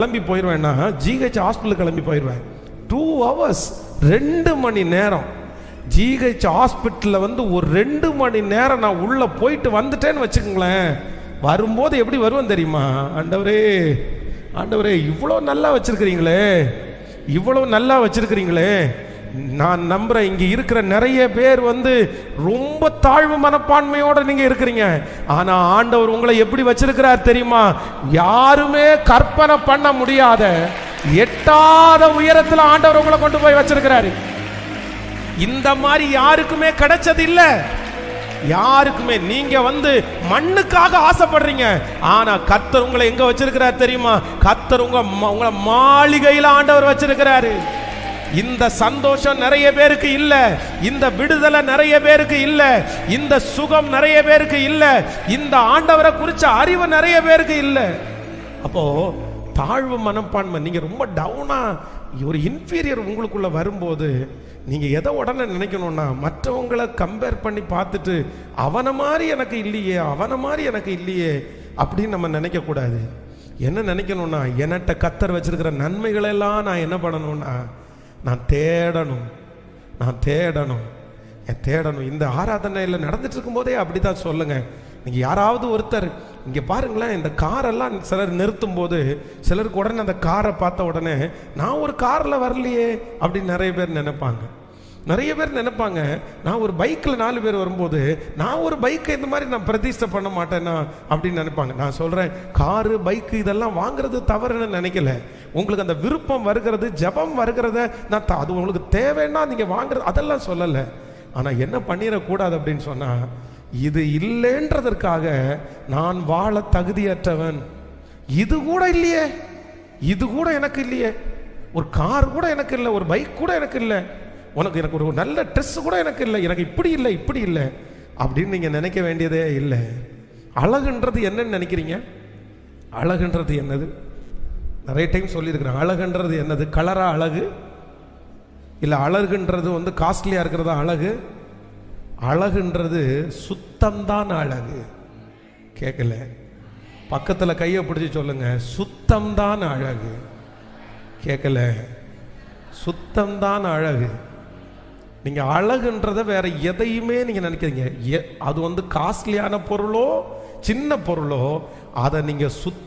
கிளம்பி போயிடுவேன்னா GH hospital கிளம்பி போயிடுவேன். 2 hours 2 மணி நேரம் ஜிஹெச் ஹாஸ்பிட்டலில் ஒரு 2 மணி நேரம் நான் உள்ள போயிட்டு வந்துட்டேன்னு வச்சுக்கோங்களேன். வரும்போது எப்படி வருவேன் தெரியுமா? ஆண்டவரே ஆண்டவரே இவ்வளோ நல்லா வச்சிருக்கிறீங்களே, இவ்வளோ நல்லா வச்சிருக்கிறீங்களே. நான் நம்புறேன் இங்க இருக்கிற நிறைய பேர் ரொம்ப தாழ்வு மனப்பான்மையோட நீங்க இருக்கிறீங்க. ஆனா ஆண்டவர் உங்களை எப்படி வச்சிருக்கிறார் தெரியுமா? யாருமே கற்பனை பண்ண முடியாத எட்டாத உயரத்துல ஆண்டவர் உங்களை கொண்டு போய் வச்சிருக்கிறாரு. இந்த மாதிரி யாருக்குமே கிடைச்சது இல்ல, யாருக்குமே. நீங்க மண்ணுக்காக ஆசைப்படுறீங்க, ஆனா கர்த்தர் உங்களை எங்க வச்சிருக்கிறார் தெரியுமா? கர்த்தர் உங்களை மாளிகையில ஆண்டவர் வச்சிருக்கிறாரு. இந்த சந்தோஷம் நிறைய பேருக்கு இல்ல, இந்த விடுதலை நிறைய பேருக்கு இல்ல, இந்த சுகம் நிறைய பேருக்கு இல்ல, இந்த ஆண்டவரை குறிச்ச அறிவு நிறைய பேருக்கு இல்ல. அப்போ தாழ்வு மனப்பான்மை, நீங்க ரொம்ப டவுனா ஒரு இன்ஃபீரியர் உங்களுக்குள்ள வரும்போது நீங்க எதை உடனே நினைக்கணும்னா, மற்றவங்களை கம்பேர் பண்ணி பார்த்துட்டு அவனை மாதிரி எனக்கு இல்லையே, அவனை மாதிரி எனக்கு இல்லையே அப்படின்னு நம்ம நினைக்க கூடாது. என்ன நினைக்கணும்னா, என்கிட்ட கர்த்தர் வச்சிருக்கிற நன்மைகளெல்லாம் நான் என்ன பண்ணணும்னா, நான் தேடணும், நான் தேடணும், என் தேடணும். இந்த ஆராதனையில் நடந்துட்டு இருக்கும் போதே அப்படித்தான் சொல்லுங்க. நீங்கள் யாராவது ஒருத்தர் இங்கே பாருங்களேன், இந்த காரெல்லாம் சிலர் நிறுத்தும் போது சிலருக்கு உடனே அந்த காரை பார்த்த உடனே நான் ஒரு காரில் வரலையே அப்படின்னு நிறைய பேர் நினைப்பாங்க. நிறைய பேர் நினைப்பாங்க, நான் ஒரு பைக்கில் 4 பேர் வரும்போது நான் ஒரு பைக்கை இந்த மாதிரி நான் பிரதிஷ்டை பண்ண மாட்டேன்னா அப்படின்னு நினைப்பாங்க. நான் சொல்கிறேன், காரு பைக்கு இதெல்லாம் வாங்குறது தவறுன்னு நினைக்கல. உங்களுக்கு அந்த விருப்பம் வருகிறது, ஜபம் வருகிறத நான் அது உங்களுக்கு தேவைன்னா நீங்கள் வாங்குறது அதெல்லாம் சொல்லலை. ஆனால் என்ன பண்ணிடக்கூடாது அப்படின்னு சொன்னால், இது இல்லைன்றதற்காக நான் வாழ தகுதியற்றவன், இது கூட இல்லையே, இது கூட எனக்கு இல்லையே, ஒரு கார் கூட எனக்கு இல்லை, ஒரு பைக் கூட எனக்கு இல்லை, எனக்கு ஒரு நல்ல ட்ரெஸ் கூட எனக்கு இல்லை, எனக்கு இப்படி இல்லை இப்படி இல்லை அப்படின்னு நீங்கள் நினைக்க வேண்டியதே இல்லை. அழகுன்றது என்னன்னு நினைக்கிறீங்க? அழகுன்றது என்னது? நிறைய டைம் சொல்லியிருக்கிறேன். அழகுன்றது என்னது? கலரா அழகு இல்லை, அழகுன்றது காஸ்ட்லியாக இருக்கிறதா அழகு? அழகுன்றது சுத்தம்தான் அழகு. கேட்கல? பக்கத்தில் கையை பிடிச்சி சொல்லுங்க, சுத்தம்தான் அழகு. கேட்கல? சுத்தம்தான் அழகு. நீங்க அழகுன்றத வேற எதையுமே நீங்க நினைக்கிறீங்க, அது காஸ்ட்லியான பொருளோ சின்ன பொருளோ, அதை நீங்க